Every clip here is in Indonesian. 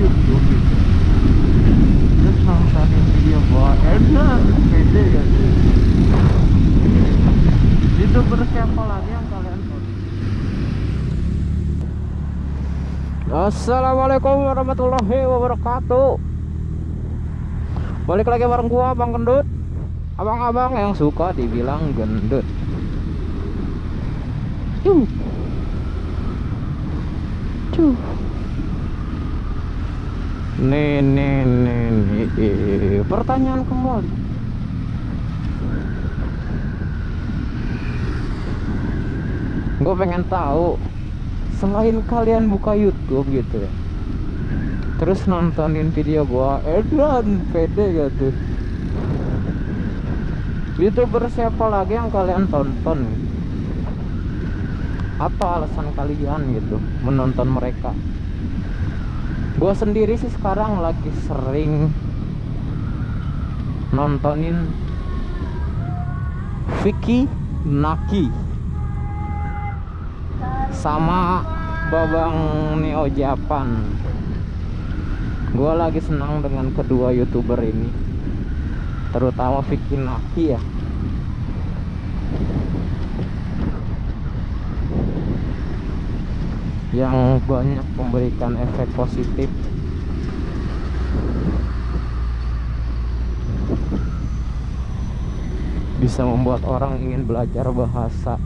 YouTube gitu, terus nontonin video gua edan pede gitu. YouTuber siapa lagi yang kalian tonton? Assalamualaikum warahmatullahi wabarakatuh. Balik lagi bareng gua Bang Gendut, abang-abang yang suka dibilang gendut. Cuh. Cuh. Nih. Pertanyaan kembali. Gue pengen tahu, selain kalian buka YouTube gitu ya, terus nontonin video gua edan pede gitu, YouTuber siapa lagi yang kalian tonton? Apa alasan kalian gitu menonton mereka? Gua sendiri sih sekarang lagi sering nontonin Vicky Naki sama Babang Neo Japan. Gua lagi senang dengan kedua YouTuber ini, terutama Vicky Naki ya. Yang banyak memberikan efek positif. Bisa membuat orang ingin belajar bahasa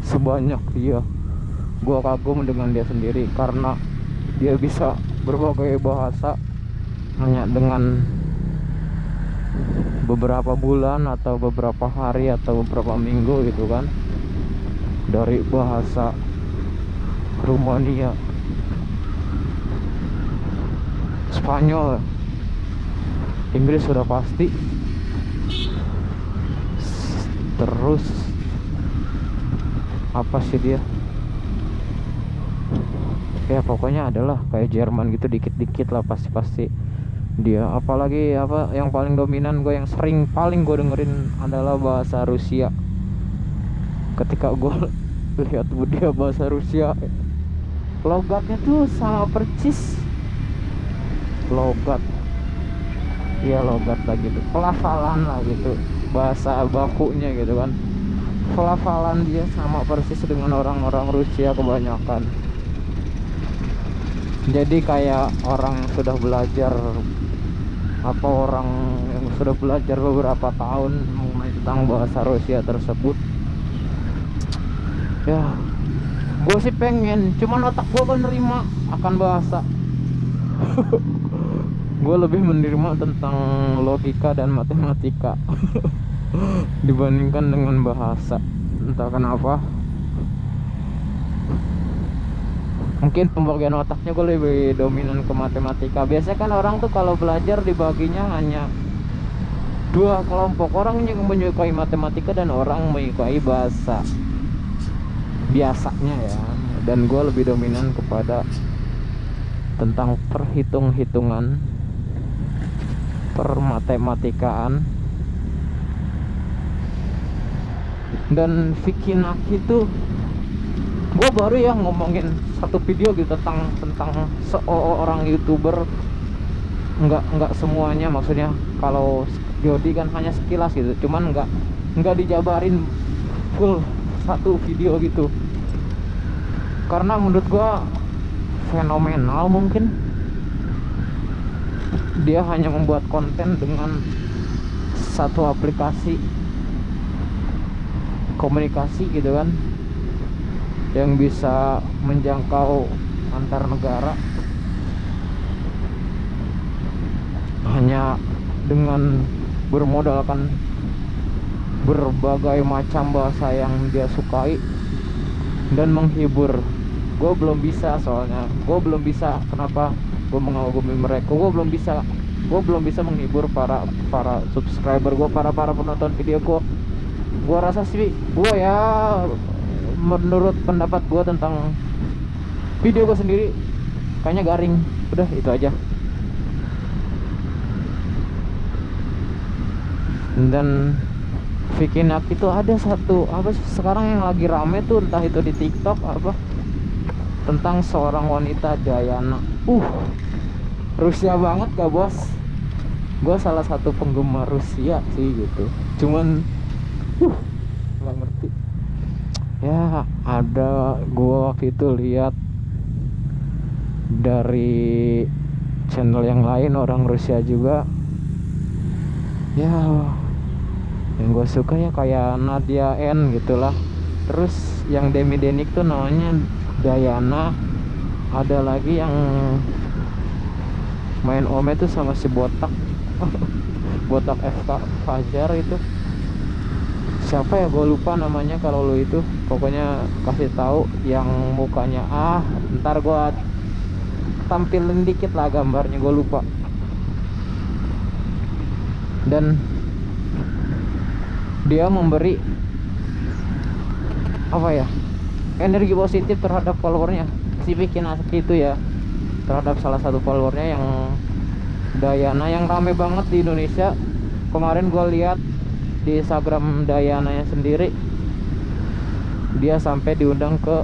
sebanyak dia. Gua kagum dengan dia sendiri karena dia bisa berbagai bahasa hanya dengan beberapa bulan atau beberapa hari atau beberapa minggu gitu kan. Dari bahasa Rumania, Spanyol, Inggris sudah pasti. Terus apa sih dia? Ya pokoknya adalah kayak Jerman gitu, dikit-dikit lah pasti dia. Apalagi apa yang paling dominan gue, yang paling gue dengerin adalah bahasa Rusia. Ketika gue lihat dia bahasa Rusia, logatnya tuh sama percis logat, iya logat lah gitu, pelafalan lah gitu, bahasa bakunya gitu kan. Pelafalan dia sama persis dengan orang-orang Rusia kebanyakan. Jadi kayak orang yang sudah belajar, apa orang yang sudah belajar beberapa tahun mengenai tentang bahasa Rusia tersebut. Ya, gue sih pengen, cuman otak gue menerima akan bahasa. Gue lebih menerima tentang logika dan matematika dibandingkan dengan bahasa. Entah kenapa, mungkin pembagian otaknya gue lebih dominan ke matematika. Biasanya kan orang tuh kalau belajar dibaginya hanya dua kelompok, orang yang menyukai matematika dan orang menyukai bahasa biasanya ya. Dan gue lebih dominan kepada tentang perhitung-hitungan, permatematikaan. Dan Vicky Naki tuh, gue baru ya ngomongin satu video gitu tentang seorang YouTuber. Enggak semuanya, maksudnya kalau Jody kan hanya sekilas gitu, cuman enggak dijabarin full satu video gitu. Karena menurut gue fenomenal, mungkin dia hanya membuat konten dengan satu aplikasi komunikasi gitu kan, yang bisa menjangkau antar negara hanya dengan bermodalkan berbagai macam bahasa yang dia sukai dan menghibur. Gue belum bisa, soalnya gue belum bisa. Kenapa gue mengagumi mereka? Gue belum bisa menghibur para subscriber gue, para penonton video gue. Gue rasa sih, gue ya, menurut pendapat gue tentang video gue sendiri, kayaknya garing. Udah itu aja. Dan Vicky Naki itu ada satu apa sih sekarang yang lagi rame tuh, entah itu di TikTok apa, tentang seorang wanita Diana. Rusia banget gak bos? Gue salah satu penggemar Rusia sih gitu. Cuman nggak ngerti ya. Ada gue waktu itu lihat dari channel yang lain orang Rusia juga ya, yang gue suka ya kayak Nadia N gitulah. Terus yang Demi Denik tuh namanya Dayana. Ada lagi yang main Ome tuh sama si botak botak FK Fajar itu siapa ya, gue lupa namanya. Kalau lu itu pokoknya kasih tahu yang mukanya, ntar gue tampilin dikit lah gambarnya, gue lupa. Dan dia memberi apa ya, energi positif terhadap followernya si Vicky Naki itu ya, terhadap salah satu followernya yang Dayana, yang rame banget di Indonesia. Kemarin gue lihat di Instagram Dayananya sendiri, dia sampai diundang ke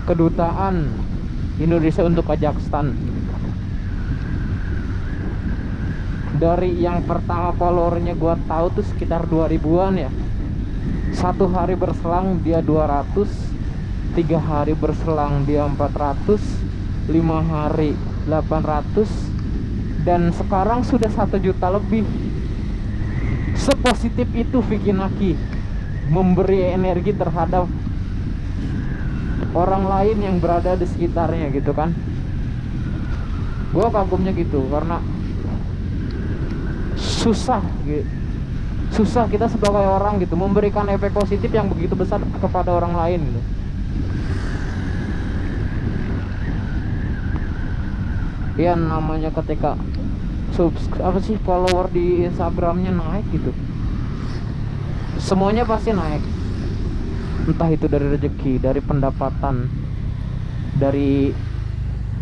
kedutaan Indonesia untuk Kazakhstan. Dari yang pertama followernya gua tahu tuh sekitar 2000-an ya. Satu hari berselang dia 200, 3 hari berselang dia 400, 5 hari 800, dan sekarang sudah 1 juta lebih. Sepositif itu Vicky Naki memberi energi terhadap orang lain yang berada di sekitarnya gitu kan. Gue kagumnya gitu, karena susah kita sebagai orang gitu memberikan efek positif yang begitu besar kepada orang lain gitu. Ya namanya ketika follower di Instagramnya naik gitu, semuanya pasti naik. Entah itu dari rezeki, dari pendapatan, dari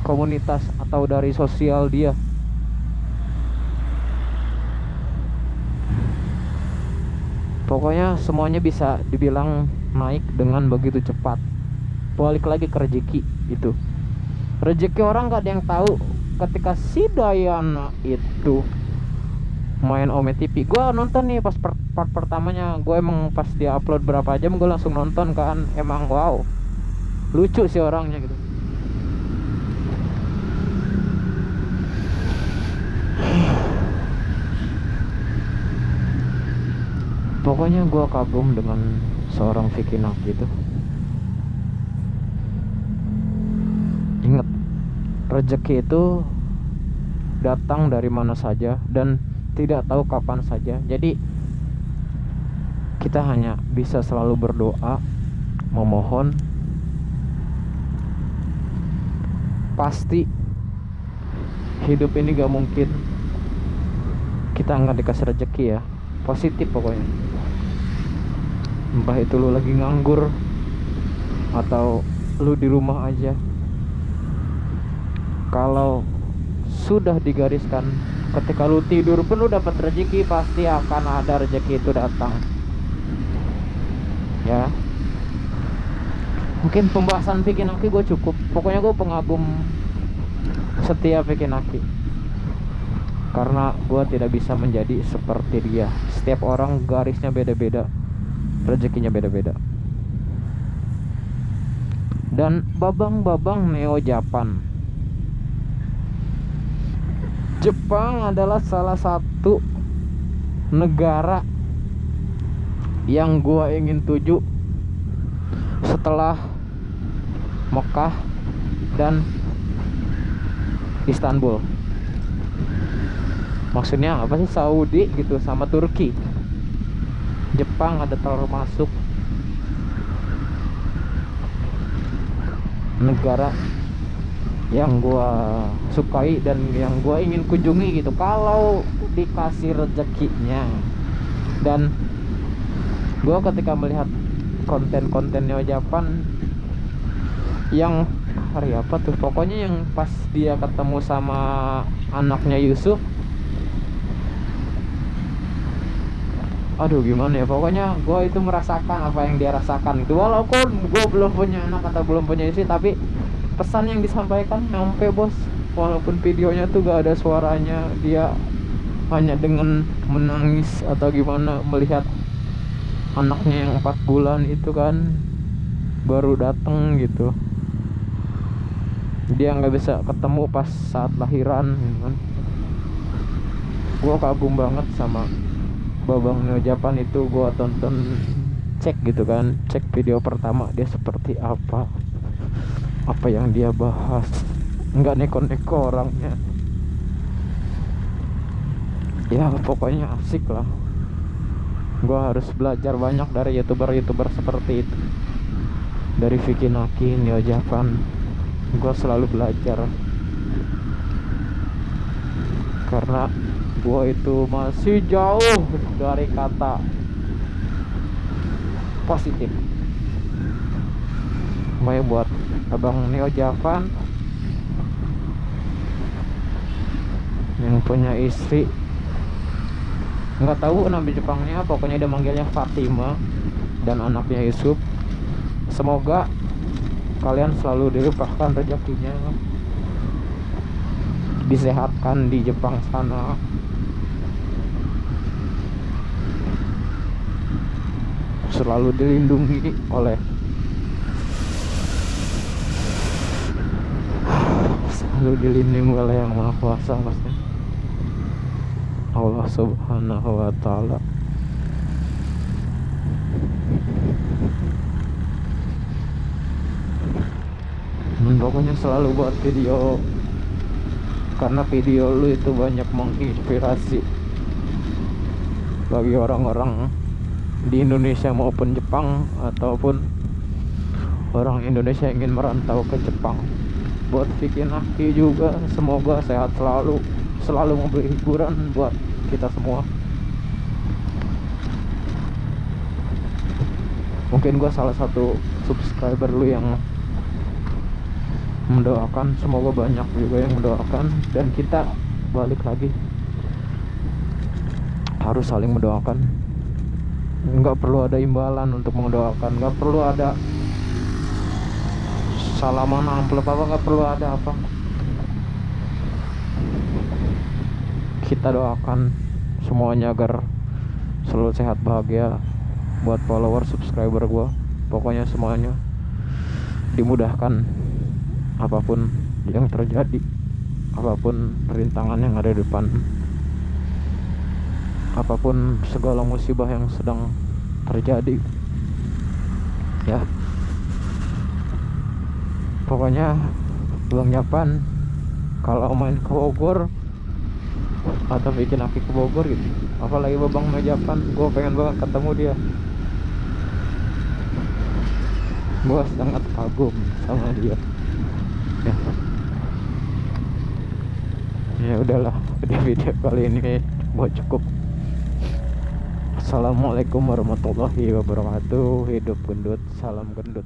komunitas, atau dari sosial dia. Pokoknya semuanya bisa dibilang naik dengan begitu cepat. Balik lagi ke rezeki itu. Rezeki orang gak ada yang tahu. Ketika si Dayana itu main Ome TV, gue nonton nih pas part pertamanya. Gue emang pas dia upload berapa jam, gue langsung nonton kan. Emang wow, lucu sih orangnya gitu. Pokoknya gue kagum dengan seorang Vicky Naki itu. Ingat, rezeki itu datang dari mana saja dan tidak tahu kapan saja. Jadi kita hanya bisa selalu berdoa, memohon. Pasti hidup ini gak mungkin kita nggak dikasih rezeki ya. Positif pokoknya. Entah itu lu lagi nganggur atau lu di rumah aja, kalau sudah digariskan ketika lu tidur pun lu dapat rezeki, pasti akan ada rezeki itu datang ya. Mungkin pembahasan Vicky Naki gue cukup. Pokoknya gue pengagum setia Vicky Naki, karena gue tidak bisa menjadi seperti dia. Setiap orang garisnya beda-beda, rezekinya beda-beda. Dan babang-babang Neo Japan, Jepang adalah salah satu negara yang gue ingin tuju setelah Mekah dan Istanbul. Maksudnya apa sih, Saudi gitu sama Turki. Jepang ada termasuk negara yang gua sukai dan yang gua ingin kunjungi gitu, kalau dikasih rezekinya. Dan gua ketika melihat konten-konten Neo Japan yang hari apa tuh, pokoknya yang pas dia ketemu sama anaknya Yusuf, aduh gimana ya, pokoknya gue itu merasakan apa yang dia rasakan itu. Walaupun gue belum punya anak atau belum punya istri, tapi pesan yang disampaikan nyampe bos. walaupun videonya tuh gak ada suaranya, dia hanya dengan menangis atau gimana melihat anaknya yang 4 bulan itu kan baru datang gitu, dia nggak bisa ketemu pas saat lahiran gitu kan. Gue kagum banget sama Babang Neo Japan itu. Gue tonton, cek gitu kan, cek video pertama dia seperti apa yang dia bahas, nggak neko-neko orangnya. Ya pokoknya asik lah. Gue harus belajar banyak dari youtuber seperti itu, dari Vicky Naki, Neo Japan. Gue selalu belajar karena gue itu masih jauh dari kata positif. Makanya buat abang Neo Japan yang punya istri, nggak tahu nama Jepangnya, pokoknya dia manggilnya Fatima, dan anaknya Yusuf, semoga kalian selalu dilimpahkan rezekinya, disehatkan di Jepang sana, selalu dilindungi oleh yang Maha Kuasa, maksudnya Allah Subhanahu wa Ta'ala. Pokoknya selalu buat video, karena video lu itu banyak menginspirasi bagi orang-orang di Indonesia maupun Jepang, ataupun orang Indonesia yang ingin merantau ke Jepang. Buat Vicky Naki juga, semoga sehat selalu memberi hiburan buat kita semua. Mungkin gue salah satu subscriber lu yang mendoakan, semoga banyak juga yang mendoakan, dan kita balik lagi harus saling mendoakan. Nggak perlu ada imbalan untuk mendoakan, nggak perlu ada salaman amplop apa, nggak perlu ada apa. Kita doakan semuanya agar selalu sehat bahagia. Buat follower subscriber gue, pokoknya semuanya dimudahkan apapun yang terjadi, apapun rintangan yang ada di depan, apapun segala musibah yang sedang terjadi, ya pokoknya Bang Japan kalau main ke Bogor atau bikin aki ke Bogor gitu, apalagi Babang Neo Japan, gue pengen banget ketemu dia. Gue sangat kagum sama dia. Ya udahlah, di video kali ini buat cukup. Assalamualaikum warahmatullahi wabarakatuh. Hidup gendut, salam gendut.